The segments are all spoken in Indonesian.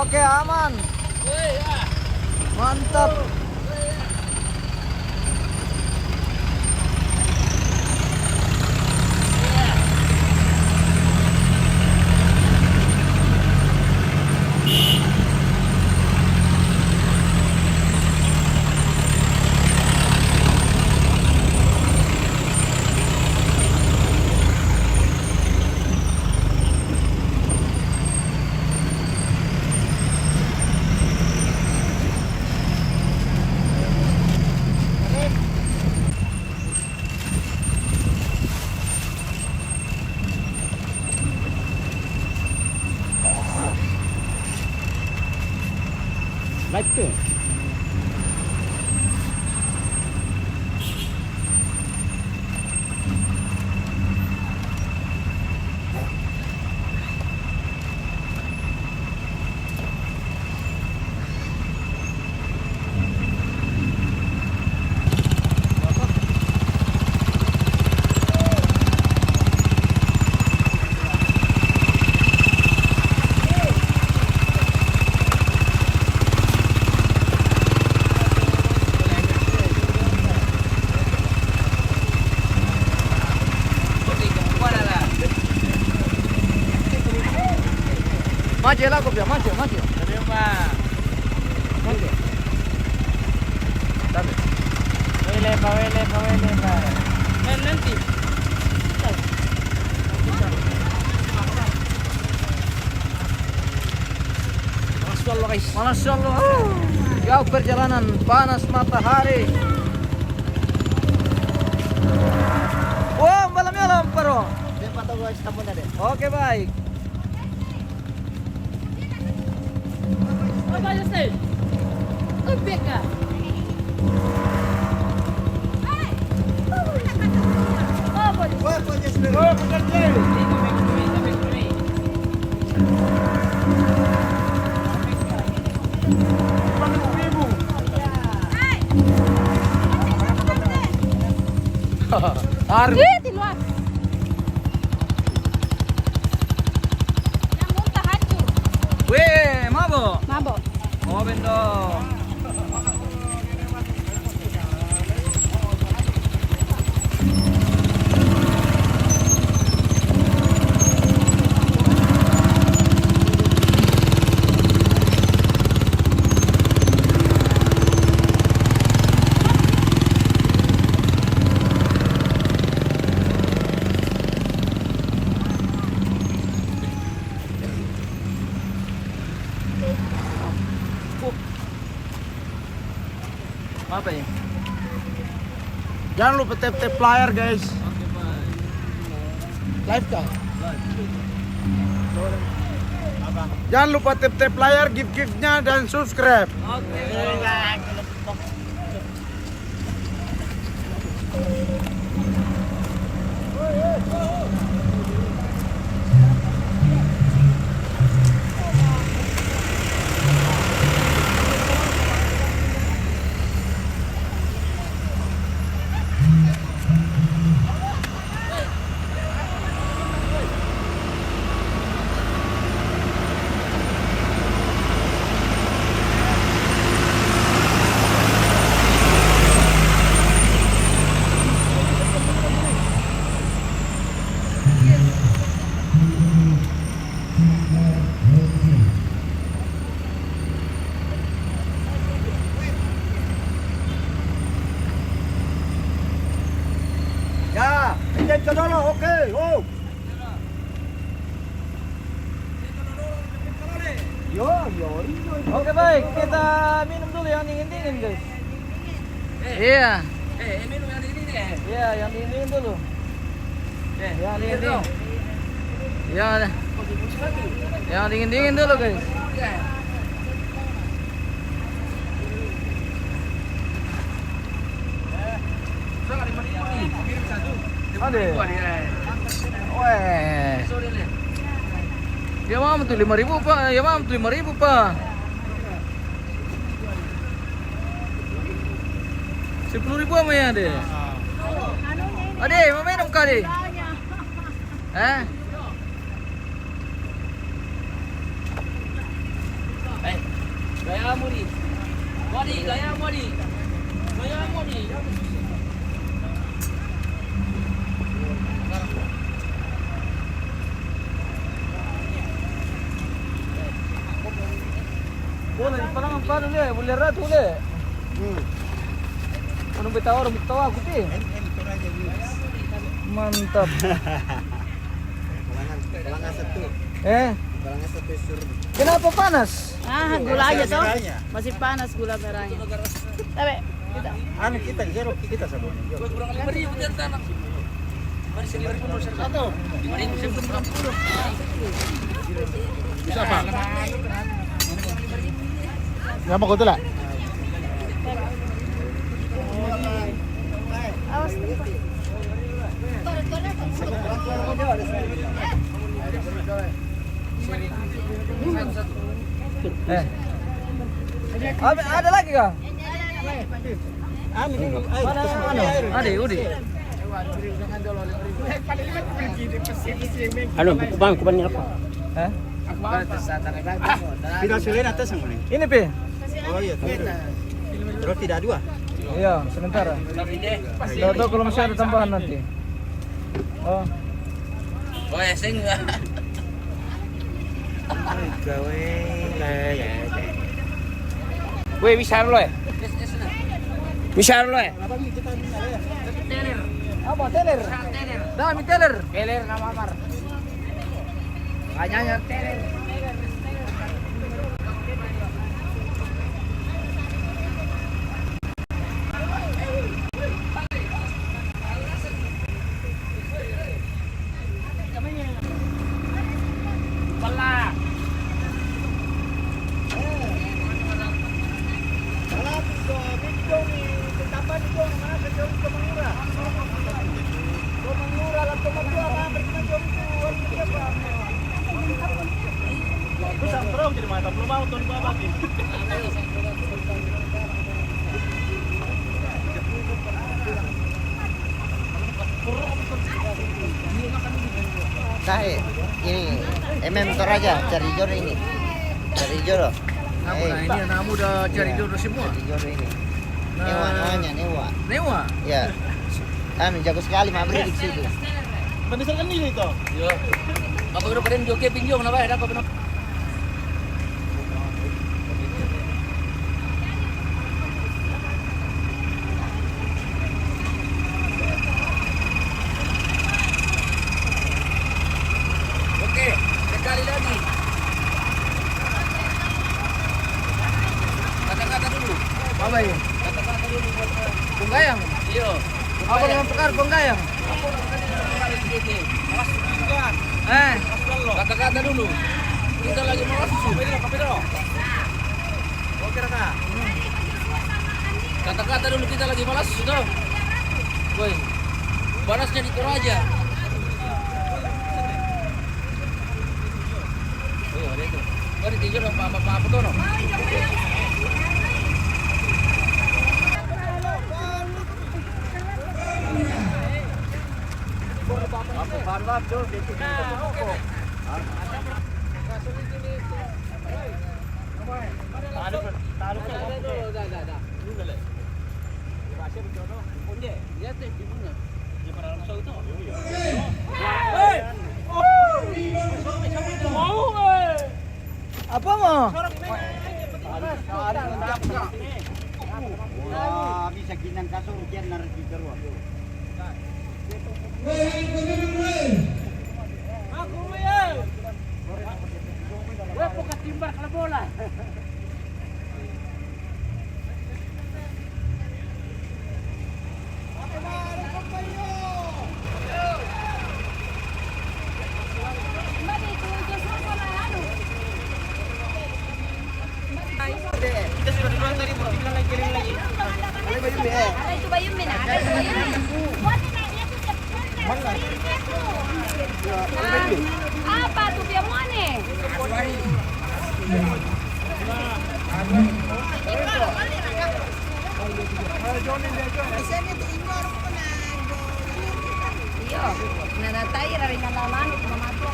Oke, aman. Mantap. Light tuh. Maju lah kau, maju. Terima. Maju. Tapi. Wele pa. Nanti. Masya Allah guys. Masya Allah. Jauh perjalanan, panas matahari. Wah, malamnya lampar. Oke, baik. Apa aja sih? Ubek kah? Oh, boleh. Harus. Di luar. Yang muntah hancur. Weh, mabok. Mabok. Oh, bendo. Apa ya? Jangan lupa tap player guys. Live kah? Jangan lupa tap player, gift-giftnya dan subscribe. Ya, engine ke dulu, oke. Oh. Yo. Oke, baik. Kita minum dulu yang dingin-dingin, guys. Iya. Minum yang ini deh. Iya, yang dingin-dingin dulu. Yang dingin-dingin. Yang dingin-dingin dulu, guys. Ada. Weh. Ya mam tuh 5.000 Pak. Ya mam tuh 5.000 Pak. 10.000 sama ya deh. Ade, mau minum kali? Adi, gaya mo Adi. Gaya mo Adi. Boleh, palang ang pano niya, bulirat huli. Anong bitawa ako ti. Mantap. Balanga satu. Balanga satu sur. Kenapa panas? Ah, gulanya toh. Masih panas gula merahnya. Tapi kita Anu kita zero kita sabun. Kurang 5.000 dia tanah. Mari 9.000 satu. 5.000 Bisa apa? Ngapa kau tuh lah? awas. Ada lagi kah? Mana yang anu? Udi. Halo, Bang, kubannya apa? Hah? Tidak selain atas yang mana? Ini pi? Oh iya, terus tidak dua. Iya, sementara. Tidak tahu kalau masih ada tambahan nanti. Oh, Oh, ya sing. Gawe lah ya. Weh, bisa lo ya? Bisa lo ya? apa teler? Dami teler. Keler nama Amar. Kayaknya teler. Tahe, ini Toraja cari jodoh ini. Cari jodoh. Ini anak muda cari jodoh semua. Cari jodoh ini. Newa namanya, Newa. Newa. Ya. Anu jago sekali mabrik di situ. Pendesakan ini itu. Yo. Apa udah keren joget pinjau kenapa ya? Apa kenapa? Oke, sekali lagi. Kata-kata dulu. Apa ini? Kata-kata dulu buat Punggayang. Iya. Apa dengan pekar punggayang? Kata-kata dulu. Kita lagi mau masuk. Kata-kata dulu kita lagi malas sudah. Woi. Panasnya di Toraja. Oh, ada itu. Mari tidur apa tuh, no? Apa mau? Wah, bisa ginang kasur ujian narasi keluar. Kita sudah duluan tadi, mau tinggal lagi kirim lagi. ada itu bayum mina, ada itu bayum. Apa tuh dia mana? Iya, nanatai dari nanaman itu mamato.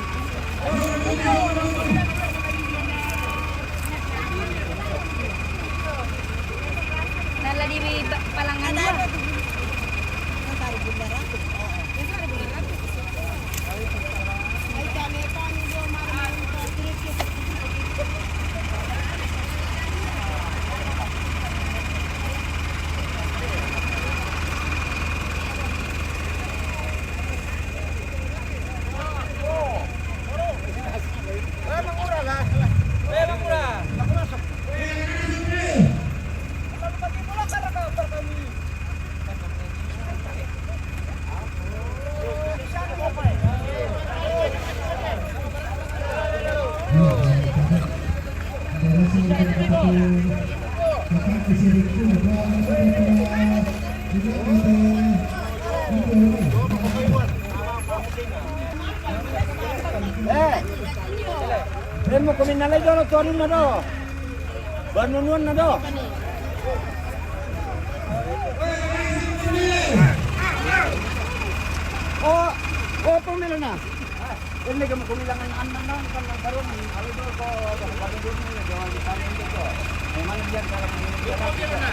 Nala di palangan ba? Mo kami nalay do no tonin na do. Banunuan na do. Oh, pumila na. Ini kamu kumilangan anan na kan baru ni. Ayo do ko baru do ni jangan ditanya itu. Memang dia cara menginginkan.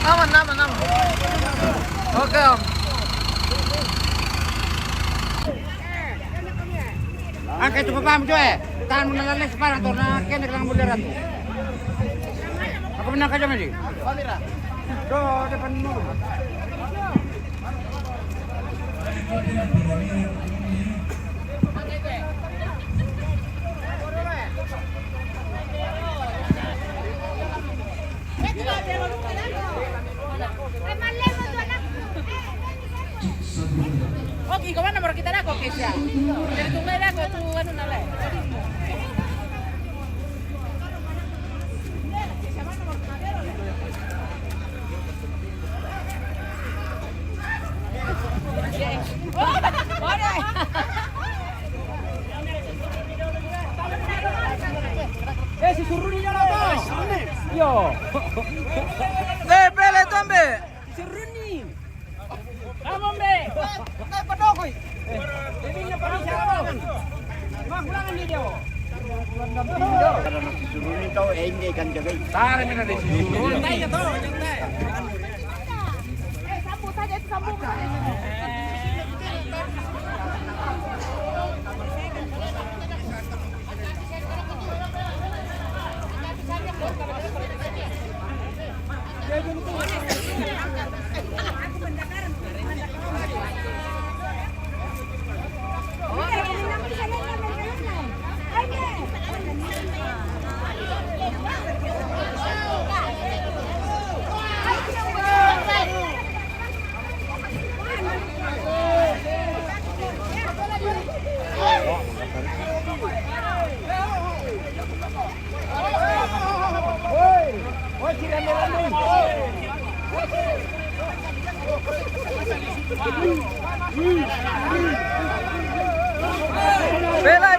Aman. Oke, Om. Angkat itu paham coy. Tahan menalek separang tuh na kene kelang mudarat. Aku menang aja mesti. Do depan dulu. Oke, kau mana nomor kita nak oke siya. Dari tunggu dah kau tu anu nalai. Si Suruni ya lah bos. Yo. Pele tu ambil. Suruni. Kamu ambil. Nak pedokoi. Ini nya pada siapa? Mak ulangan dia. Kalau si Suruni kau hindi kan jaga. Tahan mina di sini. Nyantai ya toh, nyantai. Sambung saja itu sambung.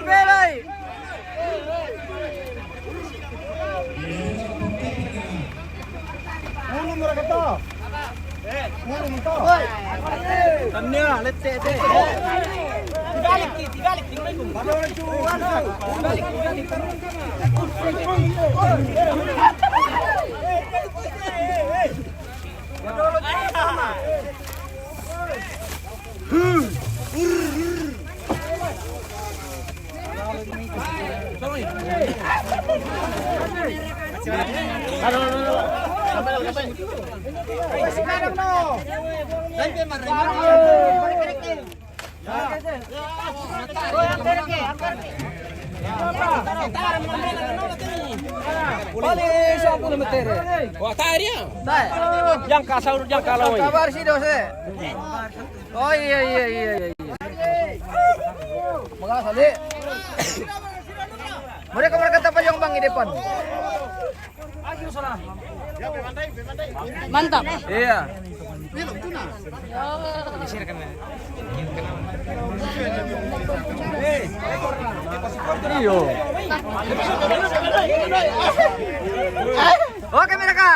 Belai. Mulu mereka to. Mulu to. Tanya, let's say. Dibalik. Baru cuan. Dibalik. Balik 10 meter. Wah, tayo dia. Yang kasau yang kalau. Kabar sih dose. Oh iya. Makasih Ali. Mereka berkata apa yang bang di depan? Mantap. Iya. Iyo. Oke mereka.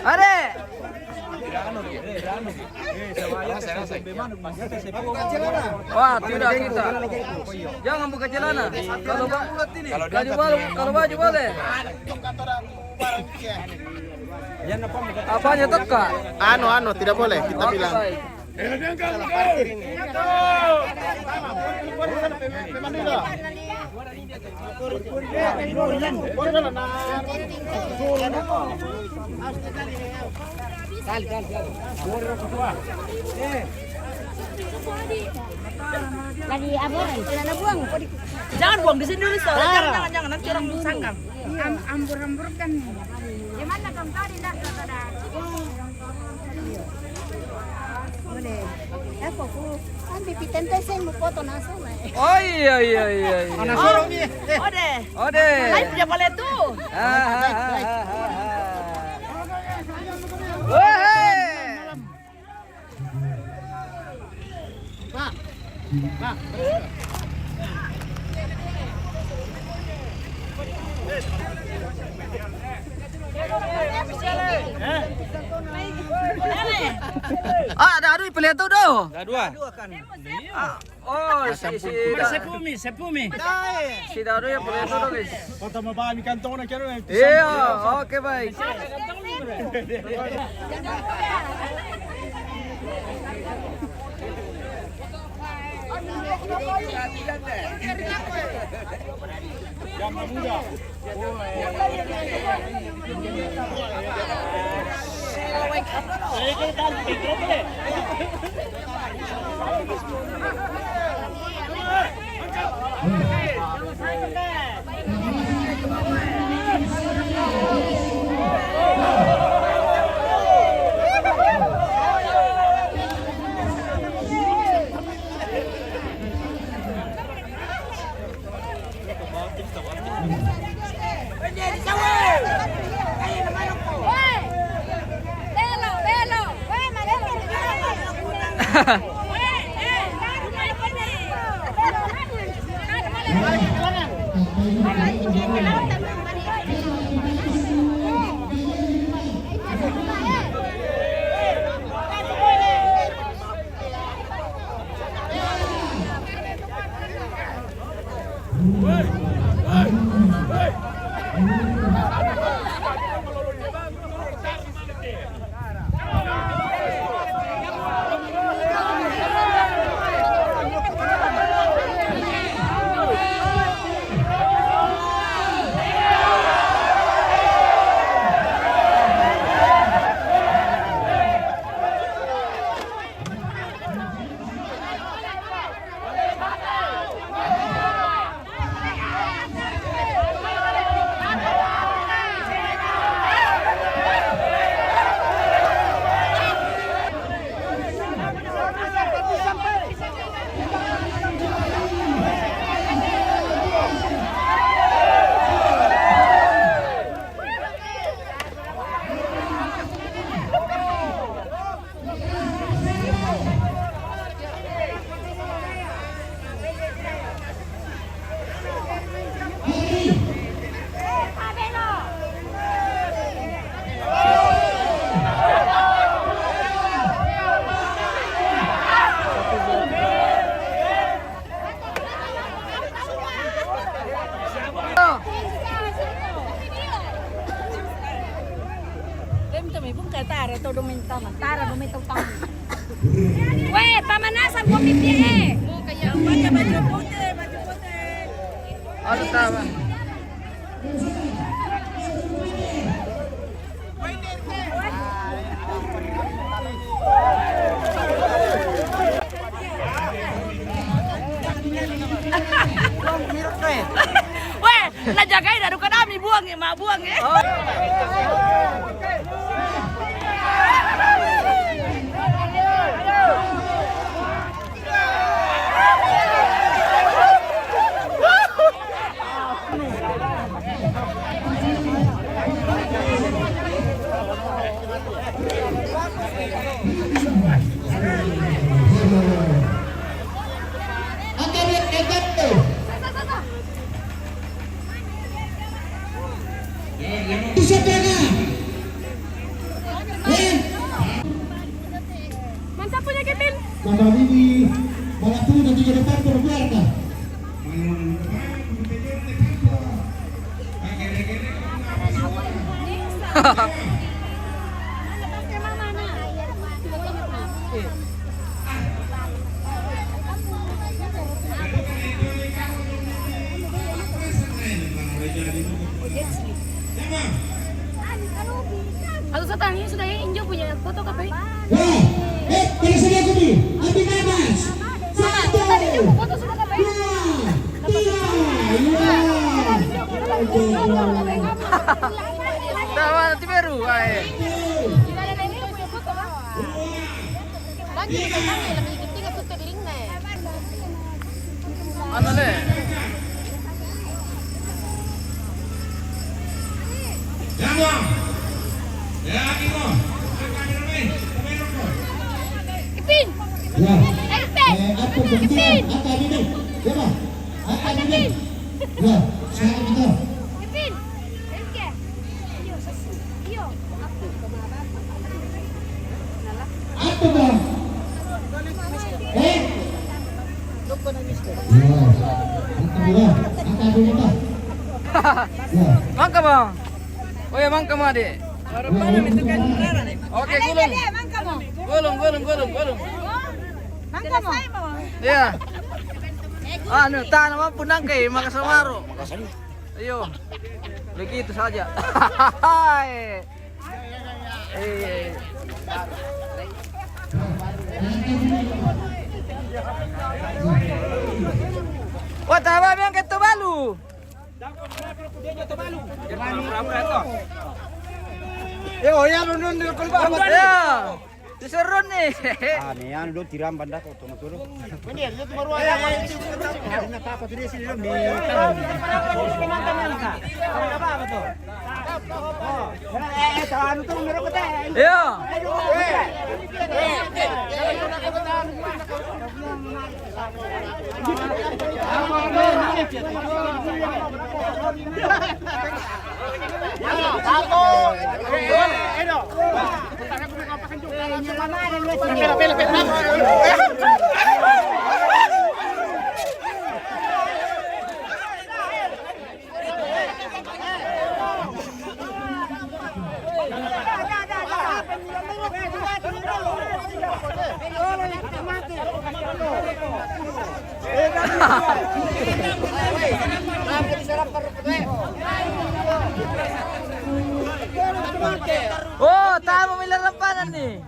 Are. Wah, tidak kita. Jangan buka celana. Kalau baju boleh. Apanya teka? Anu, tidak boleh kita bilang. Baik. Lagi aburan, celana buang. Jangan buang di sini dulu, Sal. Jangan nanti orang sangkang. Ambur-amburkan. Di mana kamu tadi nak saudara? Boleh. Aku kan pipitan teh saya mau foto naso mah. Oh iya. Ode. Live dia boleh tuh. Woi. Ada aduh pelihara tuh doh. Ada dua. Oh, si Sepumi. Si Daru ya pelihara tuh guys. Kota mabami kantong na kero. Iya, oke baik. Weh, pamanasan ko pipi. Kaya pakai baju putih. Aduh tahu. Weh, najagain aduh ka nami buang ya, mak buang ya. Mantap punya Kevin. Pada ini bola tuh dan tiga depan berbuarga. Atau satang ini sudah injo punya foto kape. Wah, tersedia kami. Abi Nabas. Satu. Tadi injo foto sudah kape. Tawa nanti baru. Lagi tiga tutup link nih. Ano le? Kevin. Ya. Kevin. Apa kebetulan? Apa ini? Ya, apa ini? Ya, saya kita. Kevin. Elke. Iyo. Apa bang? Mangka bang. Oh ya mangka mah deh. Oke gulung. Gulung. Mangka mo. Iya. Anu tanaman punang kay makasamaru. Ayo. Begitu saja. Wah, tama yang ke Tuvalu. Ya, nundun di kulba. Ya. Diseron nih. Yan do tiram banda ko tumuturo. Iya. Oh, tama may lalampanan nih.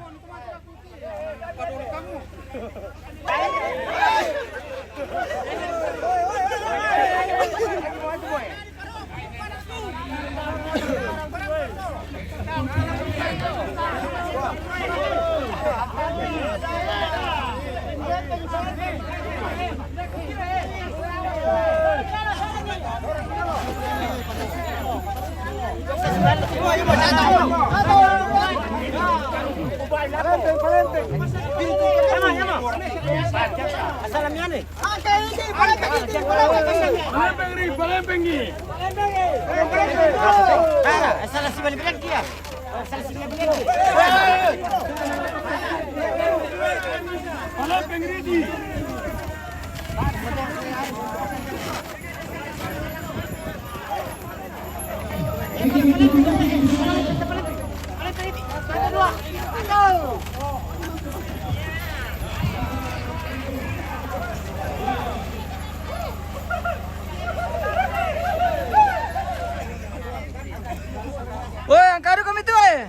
Woi, ang karo kami tuh eh.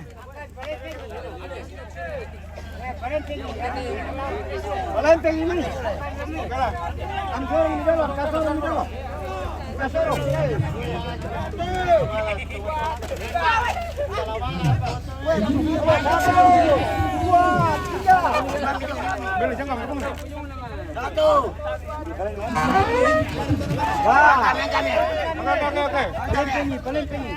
Valenteng ini. Ang dorong di bawah, kasar di bawah. Oke. Paling tinggi.